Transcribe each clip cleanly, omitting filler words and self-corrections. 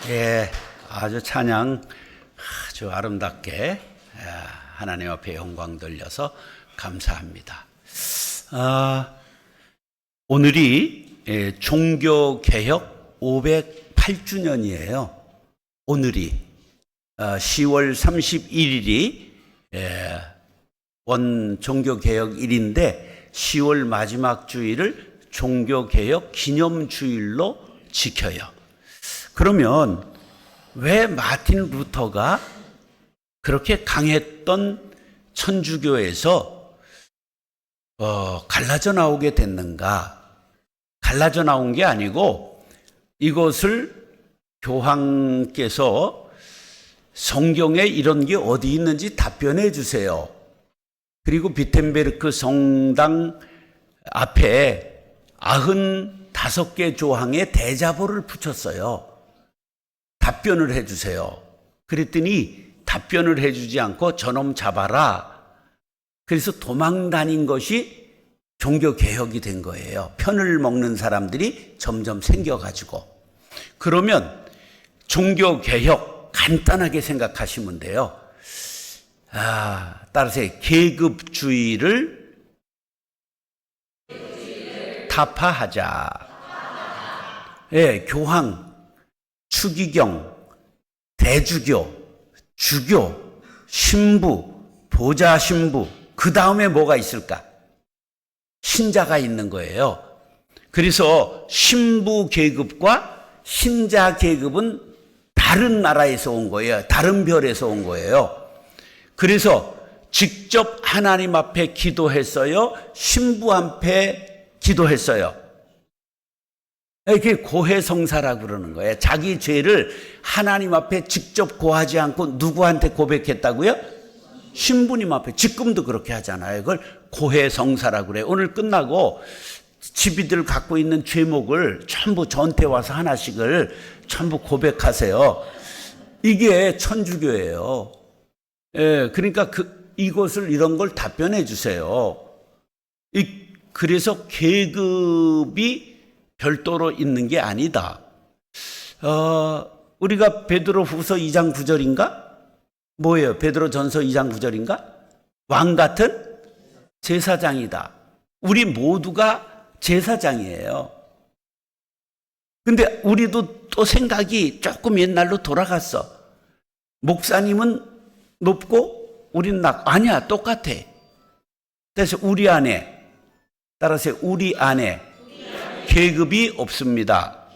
예, 아주 찬양 아주 아름답게 하나님 앞에 영광 돌려서 감사합니다. 오늘이 종교개혁 508주년이에요. 오늘이 10월 31일이 원 종교개혁일인데 10월 마지막 주일을 종교개혁 기념주일로 지켜요. 그러면 왜 마틴 루터가 그렇게 강했던 천주교에서 갈라져 나오게 됐는가? 갈라져 나온 게 아니고 이것을 교황께서 성경에 이런 게 어디 있는지 답변해 주세요. 그리고 비텐베르크 성당 앞에 95개 조항의 대자보를 붙였어요. 답변을 해 주세요. 그랬더니 답변을 해 주지 않고 저놈 잡아라. 그래서 도망 다닌 것이 종교개혁이 된 거예요. 편을 먹는 사람들이 점점 생겨가지고. 그러면 종교개혁 간단하게 생각하시면 돼요. 따라서 계급주의를 타파하자. 예, 교황, 추기경, 대주교, 주교, 신부, 보좌신부, 그 다음에 뭐가 있을까? 신자가 있는 거예요. 그래서 신부 계급과 신자 계급은 다른 나라에서 온 거예요. 다른 별에서 온 거예요. 그래서 직접 하나님 앞에 기도했어요. 신부 앞에 기도했어요. 이게 고해성사라고 그러는 거예요. 자기 죄를 하나님 앞에 직접 고하지 않고 누구한테 고백했다고요? 신부님 앞에. 지금도 그렇게 하잖아요. 그걸 고해성사라고 그래요. 오늘 끝나고 집이들 갖고 있는 죄목을 전부 저한테 와서 하나씩을 전부 고백하세요. 이게 천주교예요. 예, 그러니까 이것을 이런 걸 답변해 주세요. 그래서 계급이 별도로 있는 게 아니다. 우리가 베드로후서 2장 9절인가? 뭐예요? 베드로전서 2장 9절인가? 왕 같은 제사장이다. 우리 모두가 제사장이에요. 근데 우리도 또 생각이 조금 옛날로 돌아갔어. 목사님은 높고 우리는 낮고. 아니야, 똑같아. 그래서 우리 안에, 따라서 우리 안에 계급이 없습니다.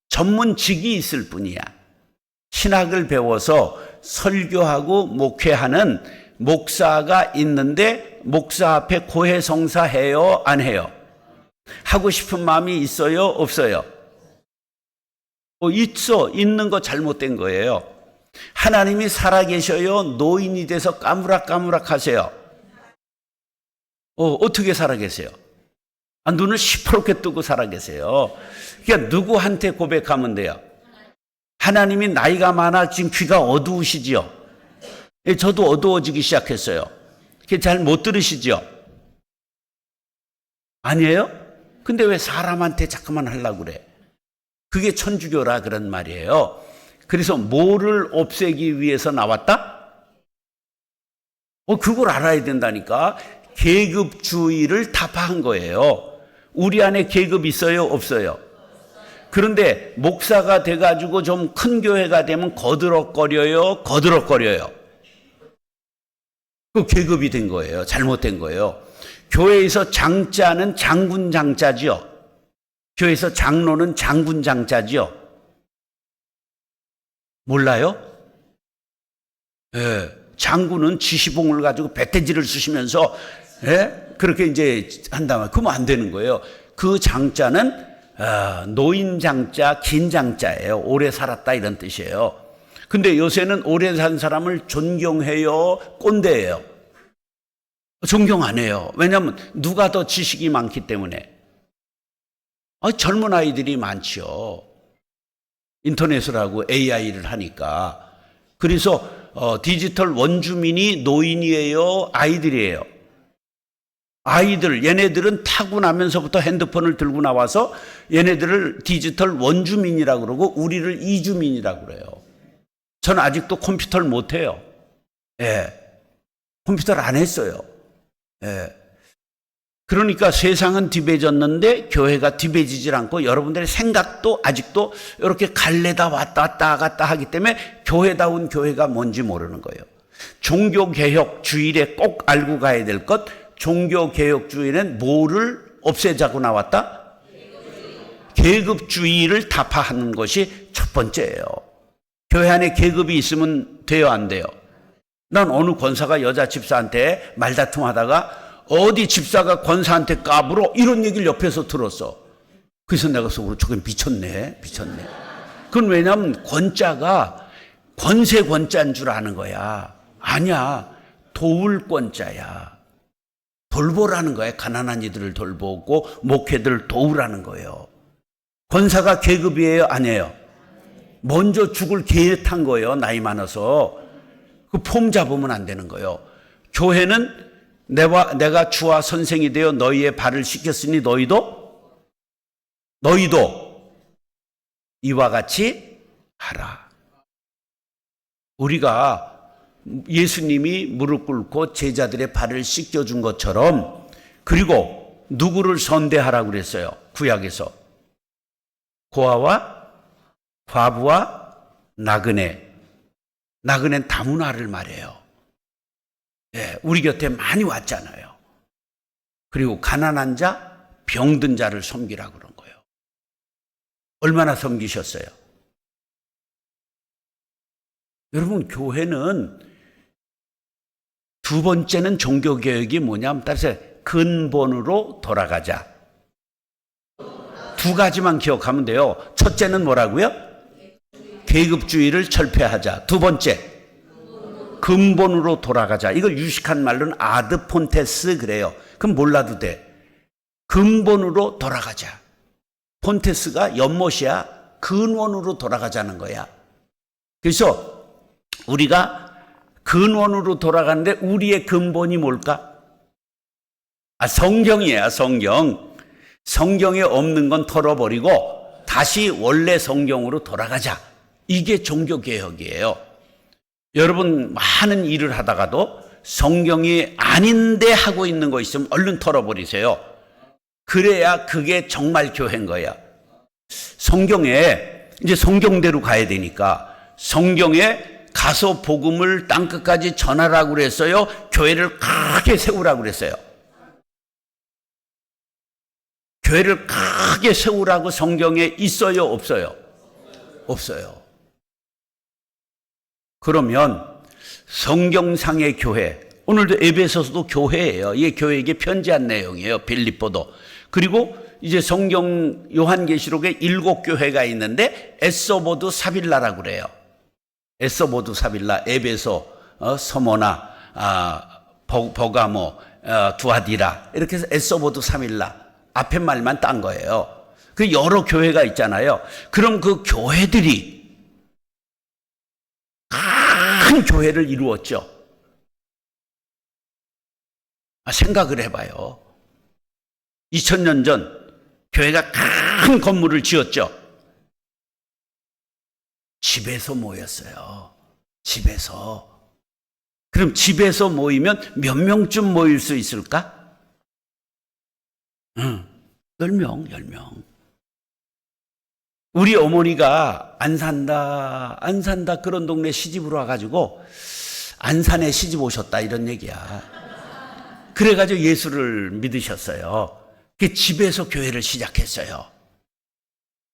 전문직이 있을 뿐이야. 신학을 배워서 설교하고 목회하는 목사가 있는데 목사 앞에 고해성사해요? 안 해요? 하고 싶은 마음이 있어요? 없어요? 있어. 있는 거 잘못된 거예요. 하나님이 살아계셔요? 노인이 돼서 까무락까무락 하세요? 어떻게 살아계세요? 눈을 시퍼렇게 뜨고 살아계세요. 그러니까 누구한테 고백하면 돼요? 하나님이 나이가 많아 지금 귀가 어두우시지요? 저도 어두워지기 시작했어요. 잘 못 들으시죠? 아니에요? 근데 왜 사람한테 자꾸만 하려고 그래? 그게 천주교라 그런 말이에요. 그래서 뭐를 없애기 위해서 나왔다? 그걸 알아야 된다니까. 계급주의를 타파한 거예요. 우리 안에 계급 있어요? 없어요? 그런데 목사가 돼가지고 좀 큰 교회가 되면 거드럭거려요? 거드럭거려요? 그 계급이 된 거예요. 잘못된 거예요. 교회에서 장자는 장군 장자지요. 교회에서 장로는 장군 장자지요. 몰라요? 예, 장군은 지시봉을 가지고 배태지를 쓰시면서 그렇게 이제 한다면 그러면 안 되는 거예요. 그 장자는 노인 장자, 긴 장자예요. 오래 살았다 이런 뜻이에요. 근데 요새는 오래 산 사람을 존경해요? 꼰대예요? 존경 안 해요. 왜냐하면 누가 더 지식이 많기 때문에. 젊은 아이들이 많지요. 인터넷을 하고 AI를 하니까. 그래서 디지털 원주민이 노인이에요? 아이들이에요? 아이들, 얘네들은 타고나면서부터 핸드폰을 들고 나와서 얘네들을 디지털 원주민이라고 그러고 우리를 이주민이라고 그래요. 저는 아직도 컴퓨터를 못해요. 예. 컴퓨터를 안 했어요. 예. 그러니까 세상은 뒤배졌는데 교회가 뒤배지질 않고 여러분들의 생각도 아직도 이렇게 갈래다 왔다 갔다 하기 때문에 교회다운 교회가 뭔지 모르는 거예요. 종교개혁 주일에 꼭 알고 가야 될 것, 종교개혁 주일엔 뭐를 없애자고 나왔다? 계급주의를 타파하는 것이 첫 번째예요. 교회 안에 계급이 있으면 돼요, 안 돼요? 난 어느 권사가 여자 집사한테 말다툼하다가 어디 집사가 권사한테 까불어 이런 얘기를 옆에서 들었어. 그래서 내가 속으로 저건 미쳤네. 그건 왜냐하면 권자가 권세 권자인 줄 아는 거야. 아니야, 도울 권자야. 돌보라는 거야. 가난한 이들을 돌보고 목회들을 도우라는 거예요. 권사가 계급이에요, 아니에요? 먼저 죽을 기회 탄 거예요. 나이 많아서. 그 폼 잡으면 안 되는 거예요. 교회는 내가 주와 선생이 되어 너희의 발을 씻겼으니 너희도 이와 같이 하라. 우리가 예수님이 무릎 꿇고 제자들의 발을 씻겨준 것처럼, 그리고 누구를 선대하라고 그랬어요? 구약에서 고아와 과부와 나그네는 다문화를 말해요. 예, 우리 곁에 많이 왔잖아요. 그리고 가난한 자, 병든 자를 섬기라고 그런 거예요. 얼마나 섬기셨어요? 여러분, 교회는 두 번째는 종교개혁이 뭐냐면 따라서 근본으로 돌아가자. 두 가지만 기억하면 돼요. 첫째는 뭐라고요? 계급주의를 철폐하자. 두 번째, 근본으로 돌아가자. 이걸 유식한 말로는 아드 폰테스 그래요. 그럼 몰라도 돼. 근본으로 돌아가자. 폰테스가 연못이야. 근원으로 돌아가자는 거야. 그래서 우리가 근원으로 돌아가는데 우리의 근본이 뭘까? 성경이에요. 성경에 없는 건 털어버리고 다시 원래 성경으로 돌아가자. 이게 종교개혁이에요. 여러분, 많은 일을 하다가도 성경이 아닌데 하고 있는 거 있으면 얼른 털어버리세요. 그래야 그게 정말 교회인 거야. 성경에 이제 성경대로 가야 되니까 성경에 가서 복음을 땅끝까지 전하라고 그랬어요? 교회를 크게 세우라고 그랬어요? 교회를 크게 세우라고 성경에 있어요, 없어요? 없어요. 그러면 성경상의 교회, 오늘도 에베소서도 교회예요. 이게 교회에게 편지한 내용이에요. 빌립보도. 그리고 이제 성경 요한계시록에 7교회가 있는데 에소보두 사빌라라고 그래요. 에소보두 사빌라, 에베소, 서모나, 버가모, 두아디라, 이렇게 해서 에소보두 사빌라, 앞에 말만 딴 거예요. 그 여러 교회가 있잖아요. 그럼 그 교회들이 큰 교회를 이루었죠. 생각을 해봐요. 2000년 전 교회가 큰 건물을 지었죠. 집에서 모였어요. 집에서. 그럼 집에서 모이면 몇 명쯤 모일 수 있을까? 10명. 우리 어머니가 안 산다 그런 동네 시집으로 와가지고 안산에 시집 오셨다 이런 얘기야. 그래가지고 예수를 믿으셨어요. 그 집에서 교회를 시작했어요.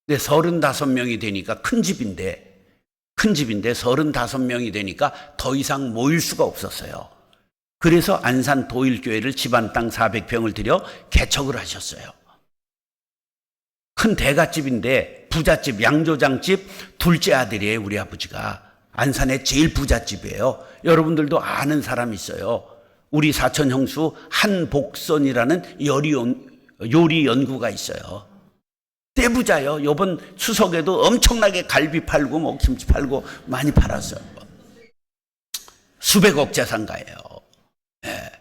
근데 35명이 되니까 큰 집인데 35명이 되니까 더 이상 모일 수가 없었어요. 그래서 안산 도일교회를 집안 땅 400평을 들여 개척을 하셨어요. 큰 대갓집인데 부잣집, 양조장집 둘째 아들이에요. 우리 아버지가 안산의 제일 부잣집이에요. 여러분들도 아는 사람 있어요. 우리 사촌 형수 한복선이라는 요리 연구가 있어요. 떼부자요. 이번 추석에도 엄청나게 갈비 팔고 뭐 김치 팔고 많이 팔았어요. 수백억 자산가예요. 네.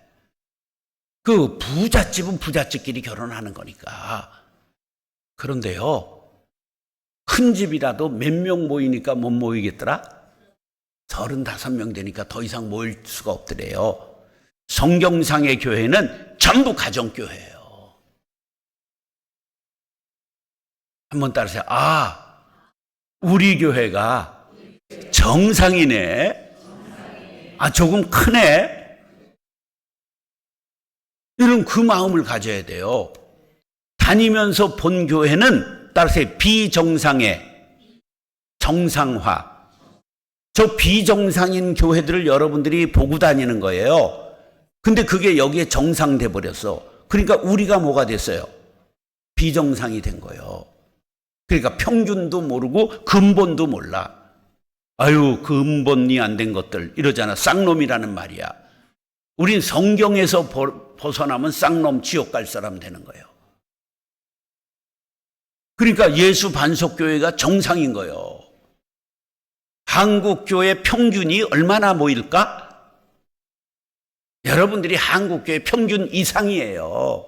그 부잣집은 부잣집끼리 결혼하는 거니까. 그런데요, 큰 집이라도 몇 명 모이니까 못 모이겠더라? 35명 되니까 더 이상 모일 수가 없더래요. 성경상의 교회는 전부 가정교회예요. 한번 따라하세요. 아, 우리 교회가 정상이네. 아, 조금 크네. 이런 그 마음을 가져야 돼요. 다니면서 본 교회는 따라서 비정상의 정상화. 저 비정상인 교회들을 여러분들이 보고 다니는 거예요. 근데 그게 여기에 정상돼 버렸어. 그러니까 우리가 뭐가 됐어요? 비정상이 된 거예요. 그러니까 평균도 모르고 근본도 몰라. 아유, 근본이 안 된 것들 이러잖아. 쌍놈이라는 말이야. 우린 성경에서 벗어나면 쌍놈 지옥 갈 사람 되는 거예요. 그러니까 예수 반석교회가 정상인 거예요. 한국교회 평균이 얼마나 모일까? 여러분들이 한국교회 평균 이상이에요.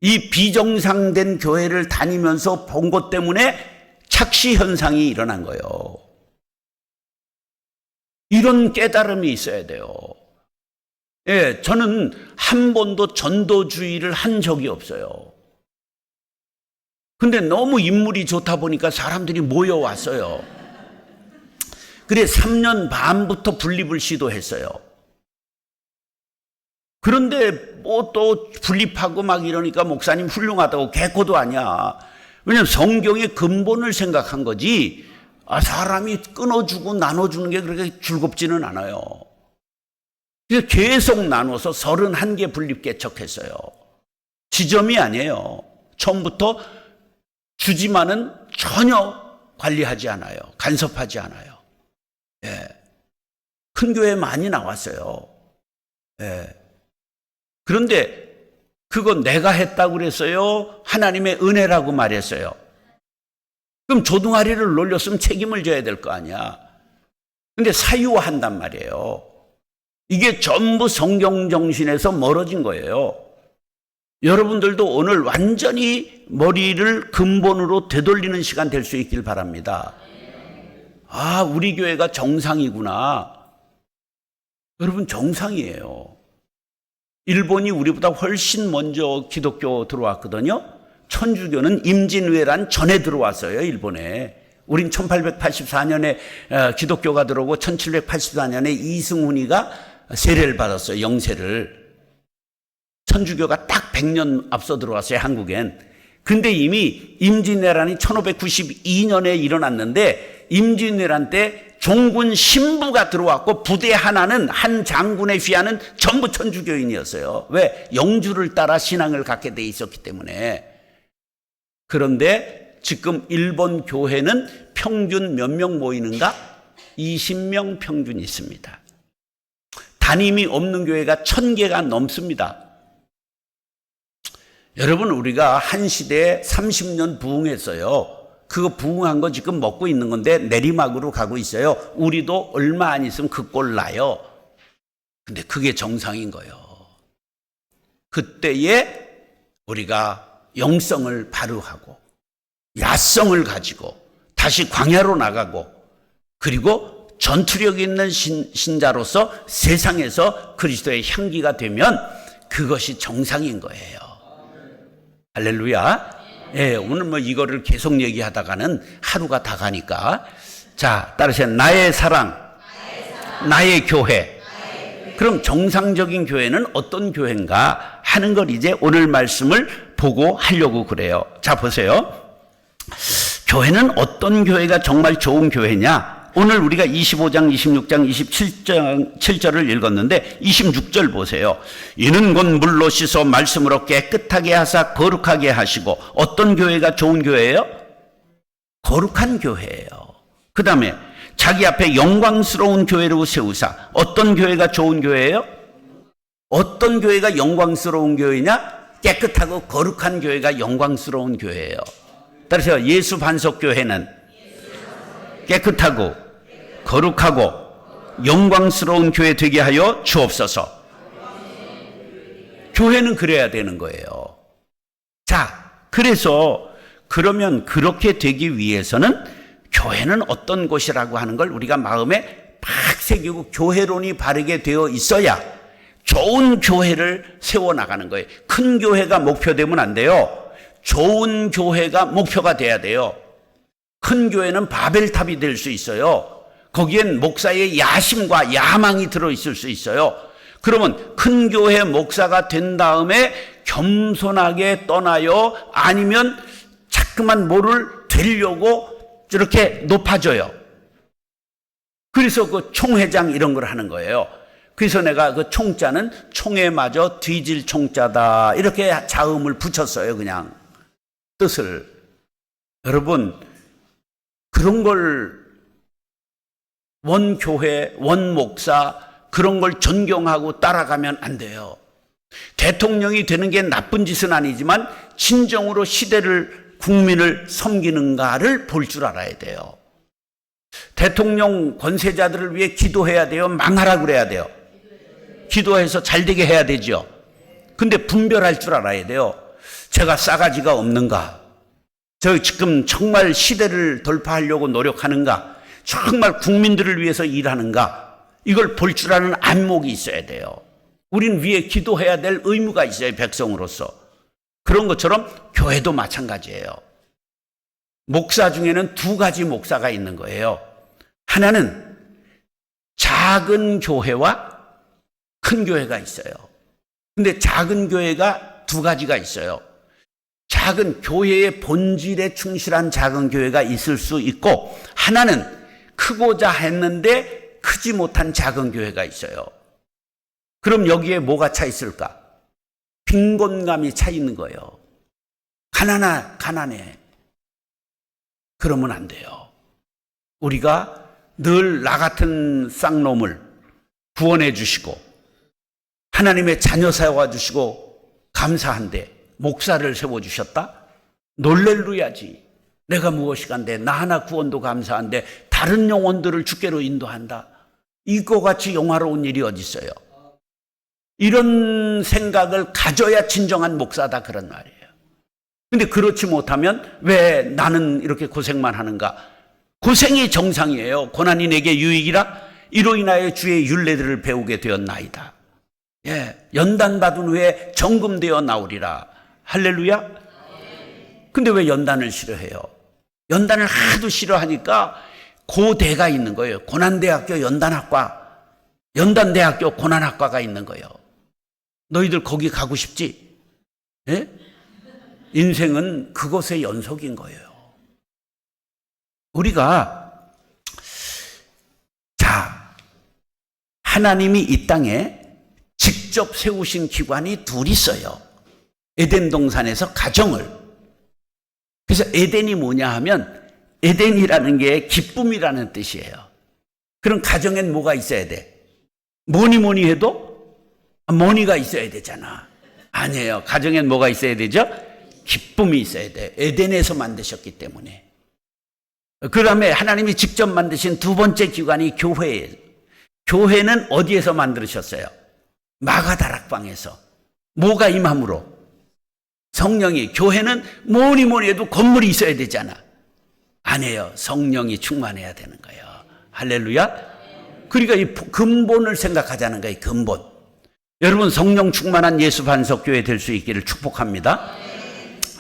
이 비정상된 교회를 다니면서 본 것 때문에 착시 현상이 일어난 거예요. 이런 깨달음이 있어야 돼요. 예, 저는 한 번도 전도주의를 한 적이 없어요. 근데 너무 인물이 좋다 보니까 사람들이 모여왔어요. 그래 3년 반부터 분립을 시도했어요. 그런데 뭐 또 분립하고 막 이러니까 목사님 훌륭하다고 개코도 아니야. 왜냐하면 성경의 근본을 생각한 거지, 아, 사람이 끊어주고 나눠주는 게 그렇게 즐겁지는 않아요. 그래서 계속 나눠서 31개 분립 개척했어요. 지점이 아니에요. 처음부터 주지만은 전혀 관리하지 않아요. 간섭하지 않아요. 예. 큰 교회 많이 나왔어요. 예. 그런데 그건 내가 했다고 그랬어요? 하나님의 은혜라고 말했어요? 그럼 조동아리를 놀렸으면 책임을 져야 될 거 아니야. 근데 사유화한단 말이에요. 이게 전부 성경 정신에서 멀어진 거예요. 여러분들도 오늘 완전히 머리를 근본으로 되돌리는 시간 될 수 있길 바랍니다. 아, 우리 교회가 정상이구나. 여러분, 정상이에요. 일본이 우리보다 훨씬 먼저 기독교 들어왔거든요. 천주교는 임진왜란 전에 들어왔어요, 일본에. 우린 1884년에 기독교가 들어오고 1784년에 이승훈이가 세례를 받았어요, 영세를. 천주교가 딱 100년 앞서 들어왔어요, 한국엔. 근데 이미 임진왜란이 1592년에 일어났는데 임진왜란 때 종군 신부가 들어왔고 부대 하나는 한 장군에 비하는 전부 천주교인이었어요. 왜? 영주를 따라 신앙을 갖게 돼 있었기 때문에. 그런데 지금 일본 교회는 평균 몇 명 모이는가? 20명 평균 있습니다. 담임이 없는 교회가 1000개가 넘습니다. 여러분, 우리가 한 시대에 30년 부흥했어요. 그거 부흥한 거 지금 먹고 있는 건데 내리막으로 가고 있어요. 우리도 얼마 안 있으면 그 꼴 나요. 근데 그게 정상인 거예요. 그때에 우리가 영성을 발휘하고 야성을 가지고 다시 광야로 나가고 할리고 전투력 있는 신자로서 세상에서 그리스도의 향기가 되면 그것이 정상인 거예요. 할렐루야. 예, 오늘 뭐 이거를 계속 얘기하다가는 하루가 다 가니까. 자, 따르세요. 나의 사랑, 나의 교회. 그럼 정상적인 교회는 어떤 교회인가 하는 걸 이제 오늘 말씀을 보고 하려고 그래요. 자, 보세요. 교회는 어떤 교회가 정말 좋은 교회냐? 오늘 우리가 25장, 26장, 27절을 읽었는데 26절 보세요. 이는 곧 물로 씻어 말씀으로 깨끗하게 하사 거룩하게 하시고. 어떤 교회가 좋은 교회예요? 거룩한 교회예요. 그 다음에 자기 앞에 영광스러운 교회로 세우사. 어떤 교회가 좋은 교회예요? 어떤 교회가 영광스러운 교회냐? 깨끗하고 거룩한 교회가 영광스러운 교회예요. 따라서 예수 반석교회는 깨끗하고 거룩하고 영광스러운 교회 되게 하여 주옵소서. 교회는 그래야 되는 거예요. 자, 그래서 그러면 그렇게 되기 위해서는 교회는 어떤 곳이라고 하는 걸 우리가 마음에 팍 새기고 교회론이 바르게 되어 있어야 좋은 교회를 세워나가는 거예요. 큰 교회가 목표되면 안 돼요. 좋은 교회가 목표가 돼야 돼요. 큰 교회는 바벨탑이 될 수 있어요. 거기엔 목사의 야심과 야망이 들어있을 수 있어요. 그러면 큰 교회 목사가 된 다음에 겸손하게 떠나요? 아니면 자꾸만 뭐를 되려고 저렇게 높아져요? 그래서 그 총회장 이런 걸 하는 거예요. 그래서 내가 그 총자는 총에 맞아 뒤질 총자다 이렇게 자음을 붙였어요. 그냥 뜻을. 여러분, 그런 걸 원교회, 원목사 그런 걸 존경하고 따라가면 안 돼요. 대통령이 되는 게 나쁜 짓은 아니지만 진정으로 시대를, 국민을 섬기는가를 볼 줄 알아야 돼요. 대통령 권세자들을 위해 기도해야 돼요? 망하라 그래야 돼요? 기도해서 잘 되게 해야 되죠. 근데 분별할 줄 알아야 돼요. 제가 싸가지가 없는가? 저 지금 정말 시대를 돌파하려고 노력하는가? 정말 국민들을 위해서 일하는가? 이걸 볼 줄 아는 안목이 있어야 돼요. 우린 위에 기도해야 될 의무가 있어요. 백성으로서. 그런 것처럼 교회도 마찬가지예요. 목사 중에는 두 가지 목사가 있는 거예요. 하나는 작은 교회와 큰 교회가 있어요. 근데 작은 교회가 두 가지가 있어요. 작은 교회의 본질에 충실한 작은 교회가 있을 수 있고, 하나는 크고자 했는데 크지 못한 작은 교회가 있어요. 그럼 여기에 뭐가 차 있을까? 빈곤감이 차 있는 거예요. 가난해. 그러면 안 돼요. 우리가 늘 나 같은 쌍놈을 구원해 주시고 하나님의 자녀 세워 주시고 감사한데 목사를 세워 주셨다? 놀렐루야지. 내가 무엇이간데 나 하나 구원도 감사한데 다른 영혼들을 주께로 인도한다. 이거 같이 영화로운 일이 어디 있어요? 이런 생각을 가져야 진정한 목사다 그런 말이에요. 근데 그렇지 못하면 왜 나는 이렇게 고생만 하는가? 고생이 정상이에요. 고난이 내게 유익이라 이로 인하여 주의 율례들을 배우게 되었나이다. 예, 연단받은 후에 정금되어 나오리라. 할렐루야. 근데 왜 연단을 싫어해요? 연단을 하도 싫어하니까 고대가 있는 거예요. 고난대학교 연단학과, 연단대학교 고난학과가 있는 거예요. 너희들 거기 가고 싶지? 예? 인생은 그것의 연속인 거예요. 우리가 하나님이 이 땅에 직접 세우신 기관이 둘 있어요. 에덴 동산에서 가정을. 그래서 에덴이 뭐냐 하면 에덴이라는 게 기쁨이라는 뜻이에요. 그럼 가정엔 뭐가 있어야 돼? 뭐니 해도 뭐니가 있어야 되잖아. 아니에요. 가정엔 뭐가 있어야 되죠? 기쁨이 있어야 돼. 에덴에서 만드셨기 때문에. 그 다음에 하나님이 직접 만드신 두 번째 기관이 교회예요. 교회는 어디에서 만들으셨어요? 마가다락방에서. 뭐가 임함으로? 성령이. 교회는 뭐니 해도 건물이 있어야 되잖아. 아니에요. 성령이 충만해야 되는 거예요. 할렐루야. 그러니까 이 근본을 생각하자는 거예요. 근본. 여러분 성령 충만한 예수 반석교회 될 수 있기를 축복합니다.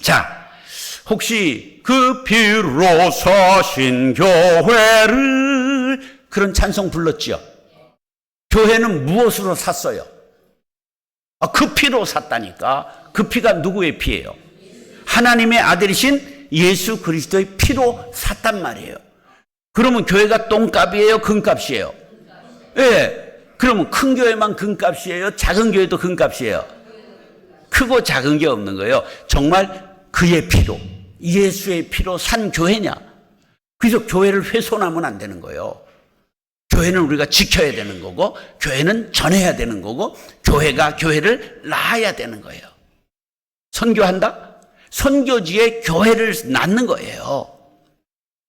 자, 혹시 그 피로 사신 교회를 그런 찬송 불렀지요? 교회는 무엇으로 샀어요? 그 피로 샀다니까. 그 피가 누구의 피예요? 하나님의 아들이신 예수 그리스도의 피로 샀단 말이에요. 그러면 교회가 똥값이에요? 금값이에요? 예. 그러면 큰 교회만 금값이에요? 작은 교회도 금값이에요? 크고 작은 게 없는 거예요. 정말 그의 피로, 예수의 피로 산 교회냐? 그래서 교회를 훼손하면 안 되는 거예요. 교회는 우리가 지켜야 되는 거고, 교회는 전해야 되는 거고, 교회가 교회를 낳아야 되는 거예요. 선교한다? 선교지에 교회를 낳는 거예요.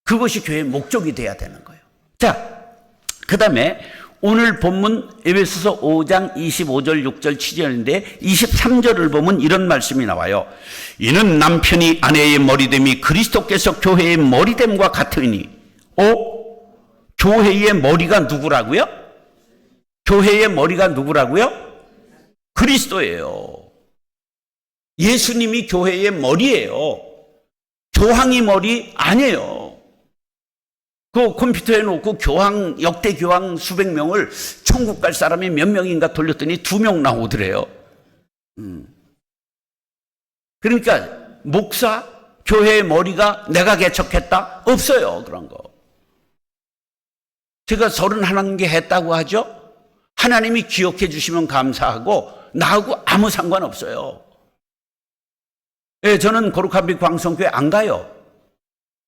그것이 교회의 목적이 돼야 되는 거예요. 자, 그 다음에 오늘 본문 에베소서 5장 25절 6절 7절인데 23절을 보면 이런 말씀이 나와요. 이는 남편이 아내의 머리됨이 그리스도께서 교회의 머리됨과 같으니. 교회의 머리가 누구라고요? 교회의 머리가 누구라고요? 그리스도예요. 예수님이 교회의 머리예요. 교황이 머리 아니에요. 그 컴퓨터에 놓고 교황, 역대 교황 수백 명을 천국 갈 사람이 몇 명인가 돌렸더니 2명 나오더래요. 그러니까 목사, 교회의 머리가 내가 개척했다? 없어요. 그런 거. 제가 31개 했다고 하죠? 하나님이 기억해 주시면 감사하고 나하고 아무 상관없어요. 예, 저는 거룩한빛 광성교회 안 가요.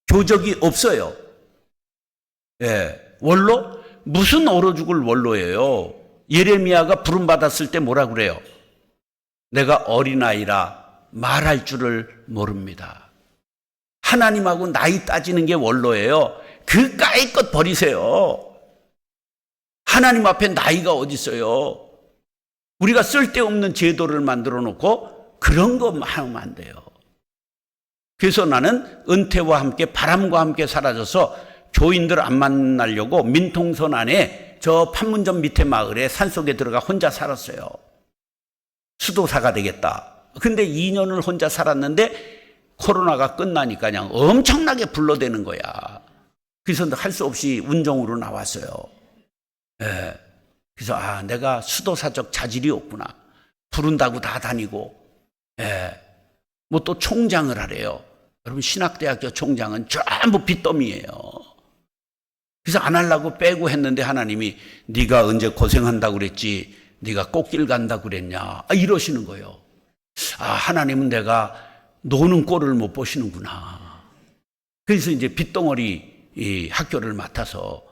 교적이 없어요. 예, 원로? 무슨 얼어 죽을 원로예요. 예레미야가 부름받았을 때 뭐라 그래요? 내가 어린아이라 말할 줄을 모릅니다. 하나님하고 나이 따지는 게 원로예요. 그까이 것 버리세요. 하나님 앞에 나이가 어디 있어요? 우리가 쓸데없는 제도를 만들어 놓고 그런 거 하면 안 돼요. 그래서 나는 은퇴와 함께 바람과 함께 사라져서 교인들 안 만나려고 민통선 안에 저 판문점 밑에 마을에 산속에 들어가 혼자 살았어요. 수도사가 되겠다. 근데 2년을 혼자 살았는데 코로나가 끝나니까 그냥 엄청나게 불러대는 거야. 그래서 할 수 없이 운정으로 나왔어요. 예. 그래서 내가 수도사적 자질이 없구나. 부른다고 다 다니고. 예. 뭐 또 총장을 하래요. 여러분 신학대학교 총장은 전부 빚더미예요. 그래서 안 하려고 빼고 했는데 하나님이 네가 언제 고생한다고 그랬지? 네가 꽃길 간다고 그랬냐? 이러시는 거예요. 하나님은 내가 노는 꼴을 못 보시는구나. 그래서 이제 빚덩어리 이 학교를 맡아서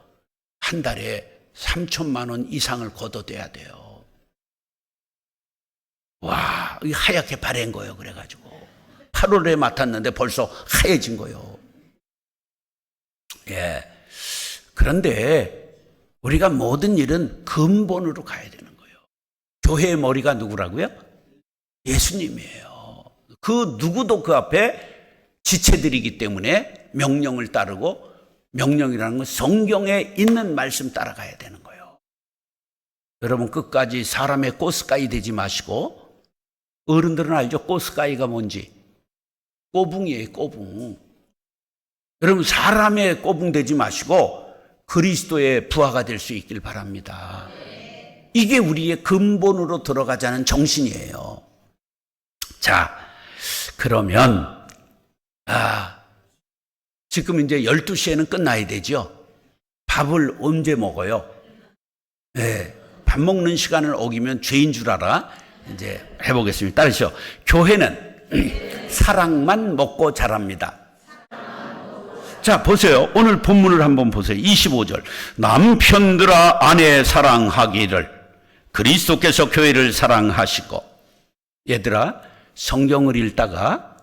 한 달에 3천만 원 이상을 걷어대야 돼요. 와, 하얗게 바랜 거예요. 그래가지고 8월에 맡았는데 벌써 하얘진 거예요. 예. 그런데 우리가 모든 일은 근본으로 가야 되는 거예요. 교회의 머리가 누구라고요? 예수님이에요. 그 누구도 그 앞에 지체들이기 때문에 명령을 따르고, 명령이라는 건 성경에 있는 말씀 따라가야 되는 거예요. 여러분 끝까지 사람의 꼬스까이 되지 마시고, 어른들은 알죠? 꼬스까이가 뭔지. 꼬붕이에요. 꼬붕. 여러분 사람의 꼬붕 되지 마시고 그리스도의 부하가 될 수 있길 바랍니다. 이게 우리의 근본으로 들어가자는 정신이에요. 자, 그러면 지금 이제 12시에는 끝나야 되죠. 밥을 언제 먹어요? 네, 밥 먹는 시간을 어기면 죄인 줄 알아. 이제 해보겠습니다. 따르시죠. 교회는 사랑만 먹고 자랍니다. 자, 보세요. 오늘 본문을 한번 보세요. 25절. 남편들아 아내 사랑하기를 그리스도께서 교회를 사랑하시고. 얘들아, 성경을 읽다가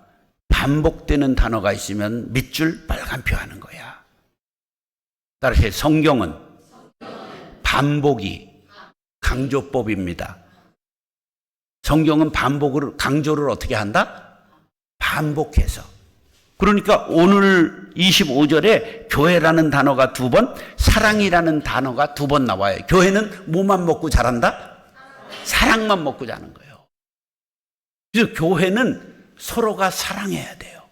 반복되는 단어가 있으면 밑줄 빨간표 하는 거야. 따라서 성경은 반복이 강조법입니다. 성경은 반복을, 강조를 어떻게 한다? 반복해서. 그러니까 오늘 25절에 교회라는 단어가 2번, 사랑이라는 단어가 2번 나와요. 교회는 뭐만 먹고 자란다? 사랑만 먹고 자는 거예요. 그래서 교회는 서로가 사랑해야 돼요.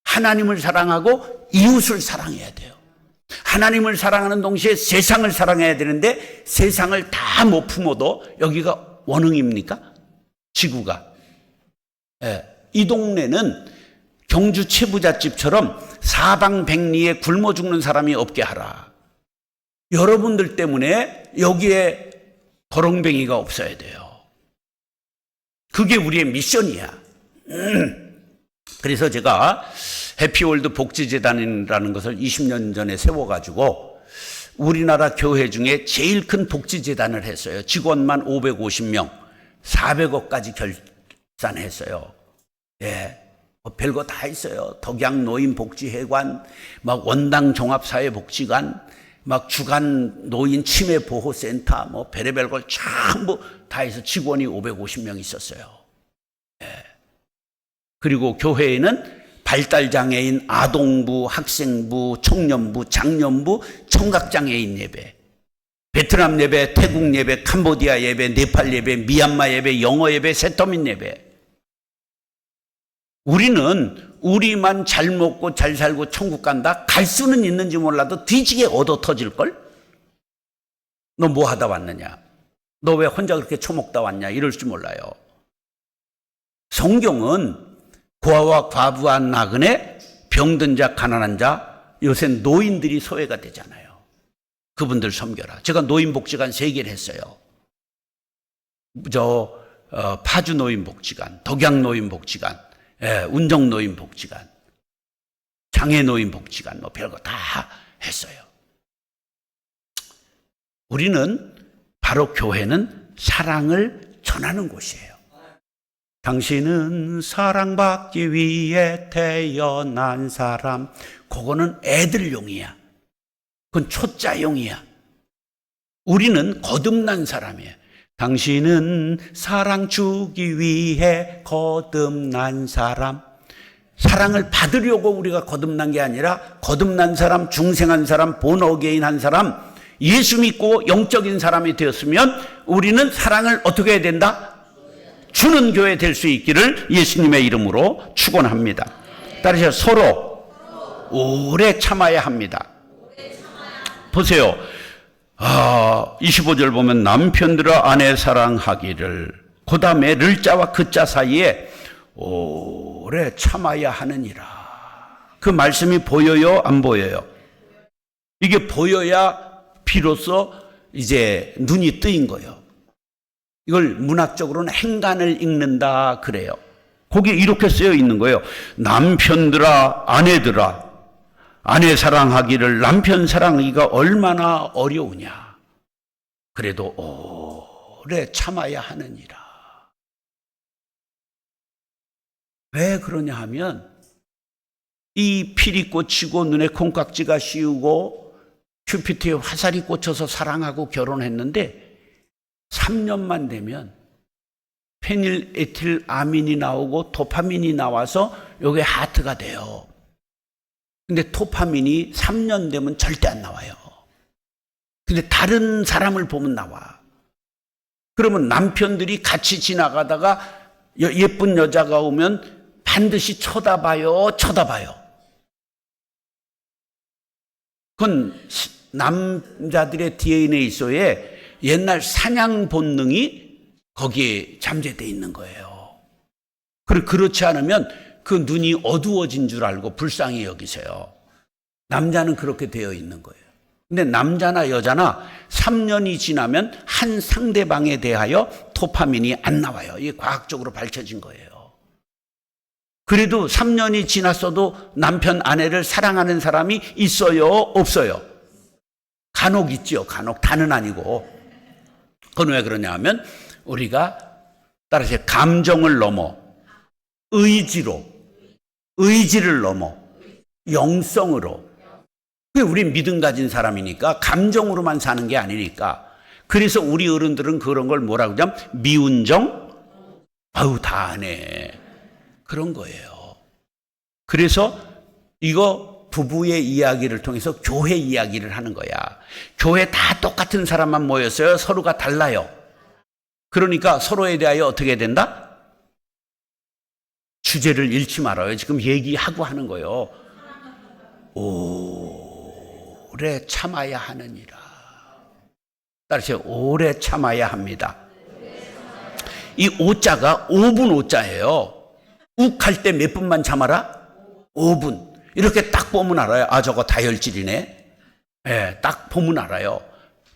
하나님을 사랑하고 이웃을 사랑해야 돼요. 하나님을 사랑하는 동시에 세상을 사랑해야 되는데 세상을 다 못 품어도 여기가 원흥입니까? 지구가. 이 동네는 경주 채부잣집처럼 사방백리에 굶어 죽는 사람이 없게 하라. 여러분들 때문에 여기에 거렁뱅이가 없어야 돼요. 그게 우리의 미션이야. 그래서 제가 해피월드 복지재단이라는 것을 20년 전에 세워가지고 우리나라 교회 중에 제일 큰 복지재단을 했어요. 직원만 550명, 400억까지 결산했어요. 예. 별거 다 있어요. 덕양 노인복지회관, 막 원당 종합사회복지관, 막 주간 노인 치매 보호센터 뭐 별의별 걸 전부 다 해서 직원이 550명 있었어요. 그리고 교회에는 발달장애인 아동부, 학생부, 청년부, 장년부, 청각장애인 예배, 베트남 예배, 태국 예배, 캄보디아 예배, 네팔 예배, 미얀마 예배, 영어 예배, 세터민 예배. 우리는 우리만 잘 먹고 잘 살고 천국 간다? 갈 수는 있는지 몰라도 뒤지게 얻어 터질걸? 너 뭐 하다 왔느냐? 너 왜 혼자 그렇게 처먹다 왔냐? 이럴 줄 몰라요. 성경은 고아와 과부와 나그네, 병든 자, 가난한 자, 요새 노인들이 소외가 되잖아요. 그분들 섬겨라. 제가 노인복지관 3개를 했어요. 파주 노인복지관, 덕양 노인복지관, 운정 노인복지관, 장애 노인복지관, 뭐 별거 다 했어요. 우리는 바로 교회는 사랑을 전하는 곳이에요. 당신은 사랑받기 위해 태어난 사람. 그거는 애들용이야. 그건 초짜용이야. 우리는 거듭난 사람이에요. 당신은 사랑 주기 위해 거듭난 사람. 사랑을 받으려고 우리가 거듭난 게 아니라 거듭난 사람, 중생한 사람, 본어게인 한 사람, 예수 믿고 영적인 사람이 되었으면 우리는 사랑을 어떻게 해야 된다? 주는 교회 될 수 있기를 예수님의 이름으로 축원합니다. 따라서 서로 오래 참아야 합니다. 보세요. 25절 보면 남편들아 아내 사랑하기를, 그 다음에 를자와 그자 사이에 오래 참아야 하느니라. 그 말씀이 보여요, 안 보여요? 이게 보여야 비로소 이제 눈이 뜨인 거예요. 이걸 문학적으로는 행간을 읽는다 그래요. 거기에 이렇게 쓰여 있는 거예요. 남편들아 아내들아, 아내 사랑하기를, 남편 사랑하기가 얼마나 어려우냐. 그래도 오래 참아야 하느니라. 왜 그러냐 하면 이 필이 꽂히고 눈에 콩깍지가 씌우고 큐피트에 화살이 꽂혀서 사랑하고 결혼했는데 3년만 되면 페닐에틸아민이 나오고 도파민이 나와서 이게 하트가 돼요. 근데 도파민이 3년 되면 절대 안 나와요. 근데 다른 사람을 보면 나와. 그러면 남편들이 같이 지나가다가 예쁜 여자가 오면 반드시 쳐다봐요. 그건 남자들의 DNA에 옛날 사냥 본능이 거기에 잠재되어 있는 거예요. 그리고 그렇지 않으면 그 눈이 어두워진 줄 알고 불쌍히 여기세요. 남자는 그렇게 되어 있는 거예요. 근데 남자나 여자나 3년이 지나면 한 상대방에 대하여 도파민이 안 나와요. 이게 과학적으로 밝혀진 거예요. 그래도 3년이 지났어도 남편, 아내를 사랑하는 사람이 있어요? 없어요? 간혹 있죠. 간혹, 다는 아니고. 그건 왜 그러냐 하면 우리가 따라서 감정을 넘어 의지를 넘어 영성으로, 우리 믿음 가진 사람이니까 감정으로만 사는 게 아니니까. 그래서 우리 어른들은 그런 걸 뭐라고 하냐면 미운정 아우 다 하네 그런 거예요. 그래서 이거 부부의 이야기를 통해서 교회 이야기를 하는 거야. 교회 다 똑같은 사람만 모였어요. 서로가 달라요. 그러니까 서로에 대하여 어떻게 해야 된다? 주제를 잃지 말아요. 지금 얘기하고 하는 거예요. 오래 참아야 하느니라. 따라서 오래 참아야 합니다. 이 오자가 5분 오자예요. 욱할 때 몇 분만 참아라? 5분. 이렇게 딱 보면 알아요. 아, 저거 다혈질이네. 예, 딱 보면 알아요.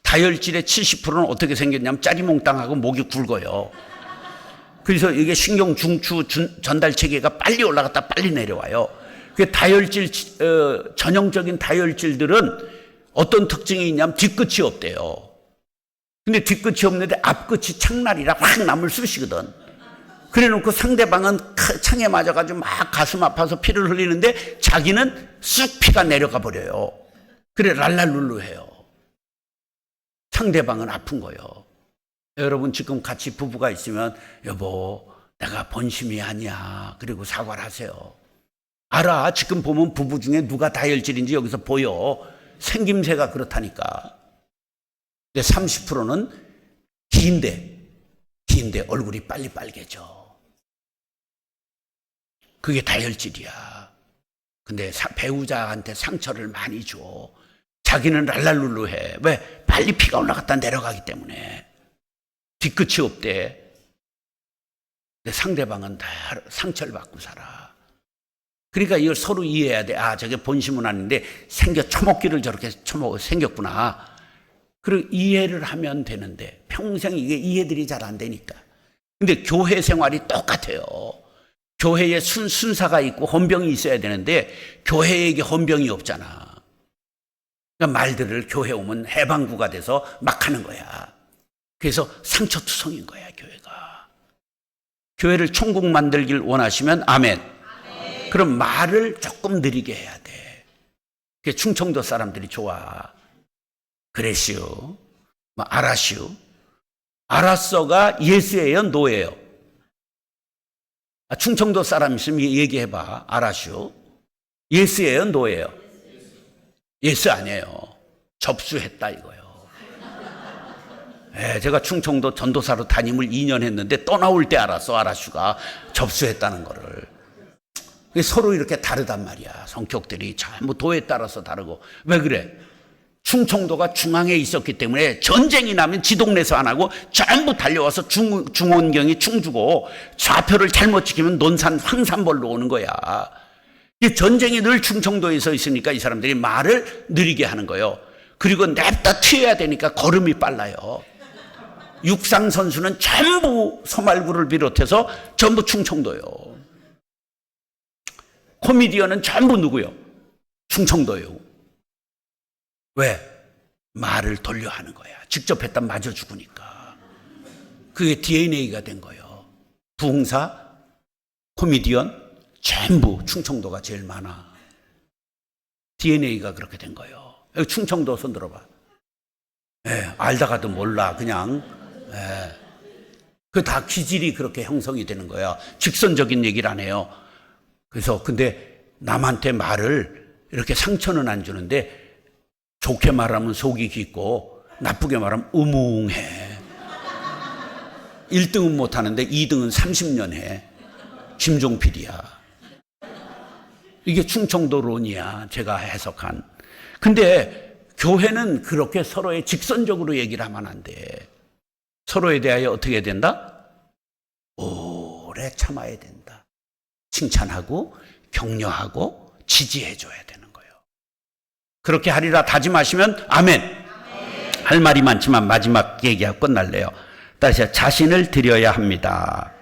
다혈질의 70%는 어떻게 생겼냐면 짜리몽땅하고 목이 굵어요. 그래서 이게 신경 중추 전달 체계가 빨리 올라갔다 빨리 내려와요. 그 다혈질, 전형적인 다혈질들은 어떤 특징이 있냐면 뒤끝이 없대요. 근데 뒤끝이 없는데 앞끝이 창날이라 확 남을 쑤시거든. 그래 놓고 상대방은 창에 맞아가지고 막 가슴 아파서 피를 흘리는데 자기는 쑥 피가 내려가 버려요. 그래 랄랄룰루 해요. 상대방은 아픈 거예요. 여러분 지금 같이 부부가 있으면 여보 내가 본심이 아니야. 그리고 사과를 하세요. 알아. 지금 보면 부부 중에 누가 다혈질인지 여기서 보여. 생김새가 그렇다니까. 근데 30%는 긴데 얼굴이 빨리 빨개져. 그게 다혈질이야. 근데 배우자한테 상처를 많이 줘. 자기는 랄랄룰루해. 왜? 빨리 피가 올라갔다 내려가기 때문에. 뒤끝이 없대. 근데 상대방은 다 상처를 받고 살아. 그러니까 이걸 서로 이해해야 돼. 아, 저게 본심은 아닌데 처먹기를 저렇게 생겼구나. 그리고 이해를 하면 되는데 평생 이게 이해들이 잘 안 되니까. 근데 교회 생활이 똑같아요. 교회에 순사가 있고 헌병이 있어야 되는데 교회에게 헌병이 없잖아. 그러니까 말들을 교회 오면 해방구가 돼서 막 하는 거야. 그래서 상처투성인 거야, 교회가. 교회를 천국 만들길 원하시면 아멘. 그럼 말을 조금 느리게 해야 돼. 그게 충청도 사람들이 좋아. 그래시오, 알았시오. 알았어가 예스예요, 노예요? 충청도 사람 있으면 얘기해봐. 알았시오. 예스예요, 노예요? 예스 아니에요. 접수했다 이거예요. 제가 충청도 전도사로 담임을 2년 했는데 떠나올 때 알았어. 알았슈가 접수했다는 거를. 서로 이렇게 다르단 말이야. 성격들이 전부 도에 따라서 다르고. 왜 그래? 충청도가 중앙에 있었기 때문에 전쟁이 나면 지 동네에서 안 하고 전부 달려와서 중원경이 충주고 좌표를 잘못 지키면 논산 황산벌로 오는 거야. 이 전쟁이 늘 충청도에서 있으니까 이 사람들이 말을 느리게 하는 거예요. 그리고 냅다 튀어야 되니까 걸음이 빨라요. 육상 선수는 전부 서말구를 비롯해서 전부 충청도요. 코미디언은 전부 누구요? 충청도요. 왜? 말을 돌려 하는 거야. 직접 했다 맞아 죽으니까. 그게 DNA가 된 거예요. 부흥사, 코미디언 전부 충청도가 제일 많아. DNA가 그렇게 된 거예요. 여기 충청도 손 들어봐. 알다가도 몰라 그냥. 그 다 기질이 그렇게 형성이 되는 거야. 직선적인 얘기를 안 해요. 그래서 근데 남한테 말을 이렇게 상처는 안 주는데 좋게 말하면 속이 깊고 나쁘게 말하면 우뭉해. 1등은 못하는데 2등은 30년 해. 김종필이야. 이게 충청도론이야. 제가 해석한. 근데 교회는 그렇게 서로의 직선적으로 얘기를 하면 안 돼. 서로에 대하여 어떻게 해야 된다? 오래 참아야 된다. 칭찬하고 격려하고 지지해줘야 되는 거예요. 그렇게 하리라 다짐하시면 아멘. 할 말이 많지만 마지막 얘기하고 끝날래요. 다시 자신을 드려야 합니다.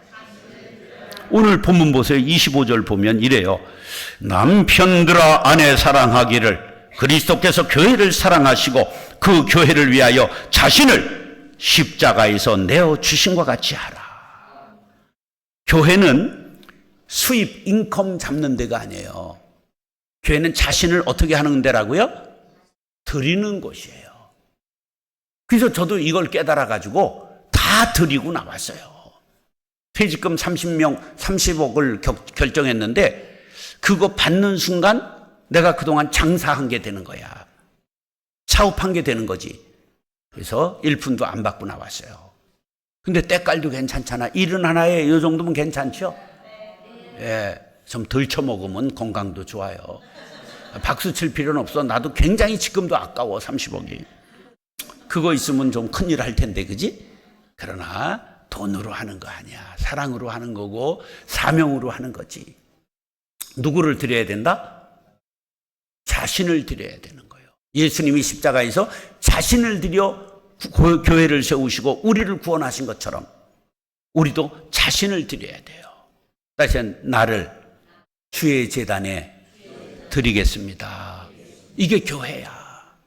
오늘 본문 보세요. 25절 보면 이래요. 남편들아 아내 사랑하기를 그리스도께서 교회를 사랑하시고 그 교회를 위하여 자신을 십자가에서 내어주신 것 같이 하라. 교회는 수입, 인컴 잡는 데가 아니에요. 교회는 자신을 어떻게 하는 데라고요? 드리는 곳이에요. 그래서 저도 이걸 깨달아가지고 다 드리고 나왔어요. 퇴직금 30억을 결정했는데 그거 받는 순간 내가 그동안 장사한 게 되는 거야. 사업한 게 되는 거지. 그래서 1푼도 안 받고 나왔어요. 근데 때깔도 괜찮잖아. 일은 하나에 이 정도면 괜찮죠? 예, 좀 덜 쳐먹으면 건강도 좋아요. 박수 칠 필요는 없어. 나도 굉장히 지금도 아까워. 30억이. 그거 있으면 좀 큰일 할 텐데, 그지? 그러나 돈으로 하는 거 아니야. 사랑으로 하는 거고 사명으로 하는 거지. 누구를 드려야 된다? 자신을 드려야 되는 거예요. 예수님이 십자가에서 자신을 드려 교회를 세우시고 우리를 구원하신 것처럼 우리도 자신을 드려야 돼요. 다시 나를 주의 제단에 드리겠습니다. 이게 교회야.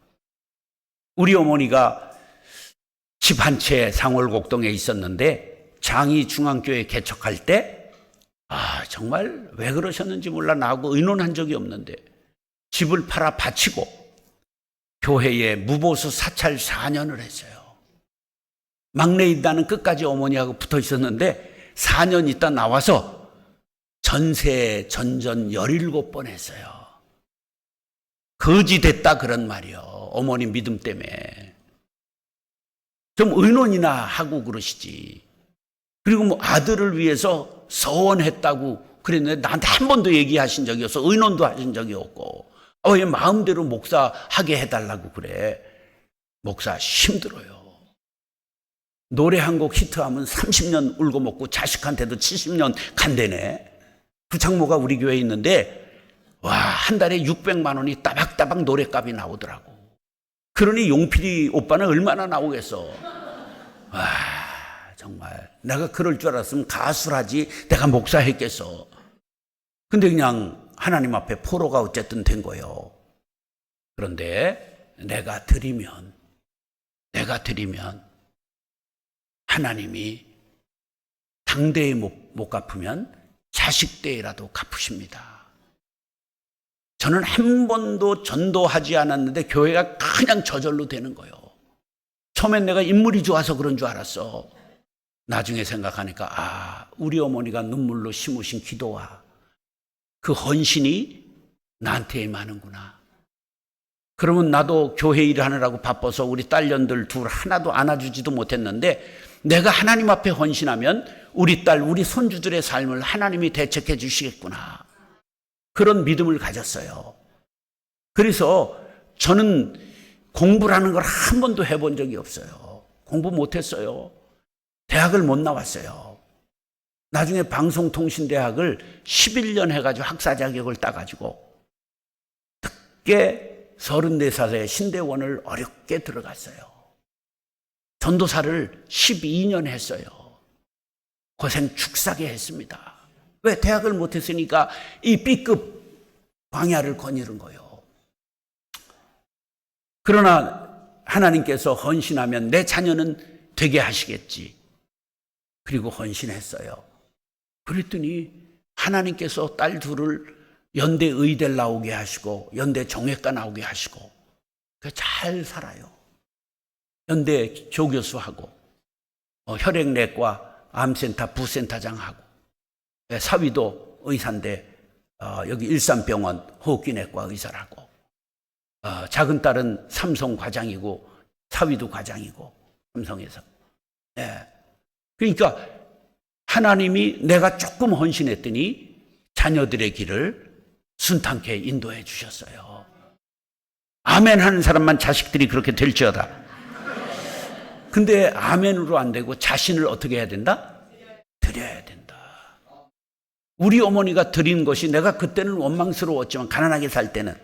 우리 어머니가 집 한 채 상월곡동에 있었는데 장이 중앙교회 개척할 때 정말 왜 그러셨는지 몰라. 나하고 의논한 적이 없는데 집을 팔아 바치고 교회에 무보수 사찰 4년을 했어요. 막내인 나는 끝까지 어머니하고 붙어 있었는데 4년 있다 나와서 전세 전전 17번 했어요. 거지 됐다 그런 말이요. 어머니 믿음 때문에. 좀 의논이나 하고 그러시지. 그리고 뭐 아들을 위해서 서원했다고 그랬는데 나한테 한 번도 얘기하신 적이 없어. 의논도 하신 적이 없고. 왜 마음대로 목사하게 해달라고 그래. 목사 힘들어요. 노래 한 곡 히트하면 30년 울고 먹고 자식한테도 70년 간대네. 부창모가 우리 교회에 있는데 와, 한 달에 600만 원이 따박따박 노래값이 나오더라고. 그러니 용필이 오빠는 얼마나 나오겠어. 와, 정말 내가 그럴 줄 알았으면 가수라지 내가 목사했겠어. 근데 그냥 하나님 앞에 포로가 어쨌든 된 거예요. 그런데 내가 드리면 하나님이 당대에 못 갚으면 자식대에라도 갚으십니다. 저는 한 번도 전도하지 않았는데 교회가 그냥 저절로 되는 거예요. 처음엔 내가 인물이 좋아서 그런 줄 알았어. 나중에 생각하니까 우리 어머니가 눈물로 심으신 기도와 그 헌신이 나한테 임하는구나. 그러면 나도 교회 일을 하느라고 바빠서 우리 딸년들 둘 하나도 안아주지도 못했는데 내가 하나님 앞에 헌신하면 우리 딸, 우리 손주들의 삶을 하나님이 대책해 주시겠구나. 그런 믿음을 가졌어요. 그래서 저는 공부라는 걸 한 번도 해본 적이 없어요. 공부 못했어요. 대학을 못 나왔어요. 나중에 방송통신대학을 11년 해가지고 학사 자격을 따가지고 늦게 34살에 신대원을 어렵게 들어갔어요. 전도사를 12년 했어요. 고생 축사게 했습니다. 왜? 대학을 못했으니까 이 B급 광야를 거니는 거예요. 그러나 하나님께서 헌신하면 내 자녀는 되게 하시겠지. 그리고 헌신했어요. 그랬더니 하나님께서 딸 둘을 연대 의대를 나오게 하시고 연대 정외과 나오게 하시고 잘 살아요. 연대 조교수하고 혈액내과 암센터 부센터장하고 사위도 의사인데 여기 일산병원 호흡기내과 의사라고 작은 딸은 삼성 과장이고 사위도 과장이고 삼성에서. 그러니까 하나님이 내가 조금 헌신했더니 자녀들의 길을 순탄케 인도해 주셨어요. 아멘 하는 사람만 자식들이 그렇게 될지어다. 근데 아멘으로 안 되고 자신을 어떻게 해야 된다? 드려야 된다. 우리 어머니가 드린 것이 내가 그때는 원망스러웠지만 가난하게 살 때는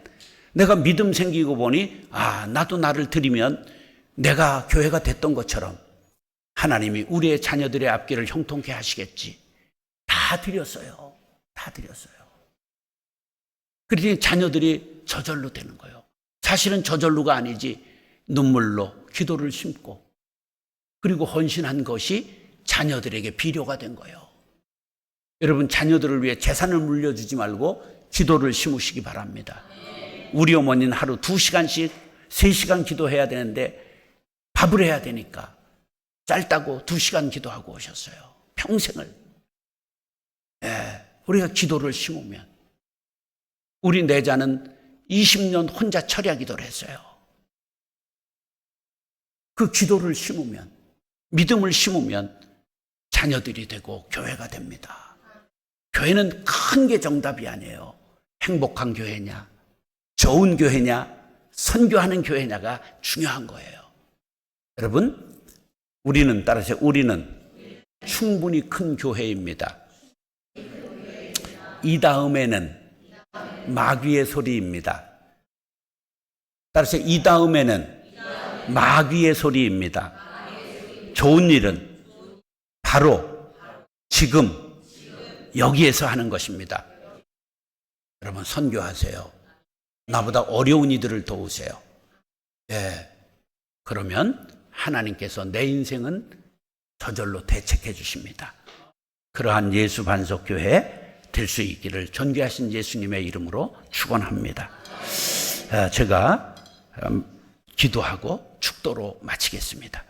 내가 믿음 생기고 보니 나도 나를 드리면 내가 교회가 됐던 것처럼 하나님이 우리의 자녀들의 앞길을 형통케 하시겠지. 다 드렸어요. 다 드렸어요. 그러니 자녀들이 저절로 되는 거예요. 사실은 저절로가 아니지 눈물로 기도를 심고 그리고 헌신한 것이 자녀들에게 비료가 된 거예요. 여러분 자녀들을 위해 재산을 물려주지 말고 기도를 심으시기 바랍니다. 우리 어머니는 하루 2시간씩 3시간 기도해야 되는데 밥을 해야 되니까 짧다고 2시간 기도하고 오셨어요. 평생을. 우리가 기도를 심으면 우리 내자는 20년 혼자 철야 기도를 했어요. 그 기도를 심으면 믿음을 심으면 자녀들이 되고 교회가 됩니다. 교회는 큰 게 정답이 아니에요. 행복한 교회냐 좋은 교회냐 선교하는 교회냐가 중요한 거예요. 여러분 우리는 따라서 우리는 충분히 큰 교회입니다. 이 다음에는 마귀의 소리입니다. 따라서 이 다음에는 마귀의 소리입니다. 좋은 일은 바로 지금 여기에서 하는 것입니다. 여러분 선교하세요. 나보다 어려운 이들을 도우세요. 그러면 하나님께서 내 인생은 저절로 대책해 주십니다. 그러한 예수 반석교회 될 수 있기를 존귀하신 예수님의 이름으로 축원합니다. 제가 기도하고 축도로 마치겠습니다.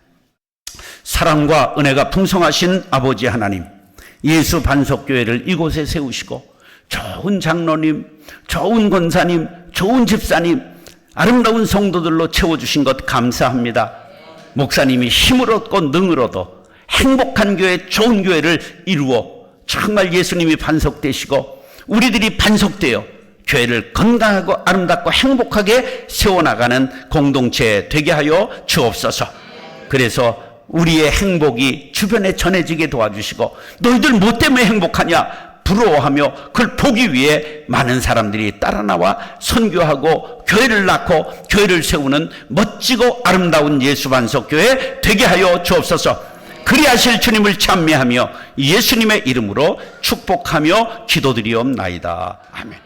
사랑과 은혜가 풍성하신 아버지 하나님, 예수 반석교회를 이곳에 세우시고 좋은 장로님, 좋은 권사님, 좋은 집사님, 아름다운 성도들로 채워주신 것 감사합니다. 목사님이 힘을 얻고 능을 얻어 행복한 교회, 좋은 교회를 이루어 정말 예수님이 반석되시고 우리들이 반석되어 교회를 건강하고 아름답고 행복하게 세워나가는 공동체 되게 하여 주옵소서. 그래서 우리의 행복이 주변에 전해지게 도와주시고, 너희들 뭐 때문에 행복하냐 부러워하며 그걸 보기 위해 많은 사람들이 따라 나와 선교하고 교회를 낳고 교회를 세우는 멋지고 아름다운 예수 반석교회 되게 하여 주옵소서. 그리하실 주님을 찬미하며 예수님의 이름으로 축복하며 기도드리옵나이다. 아멘.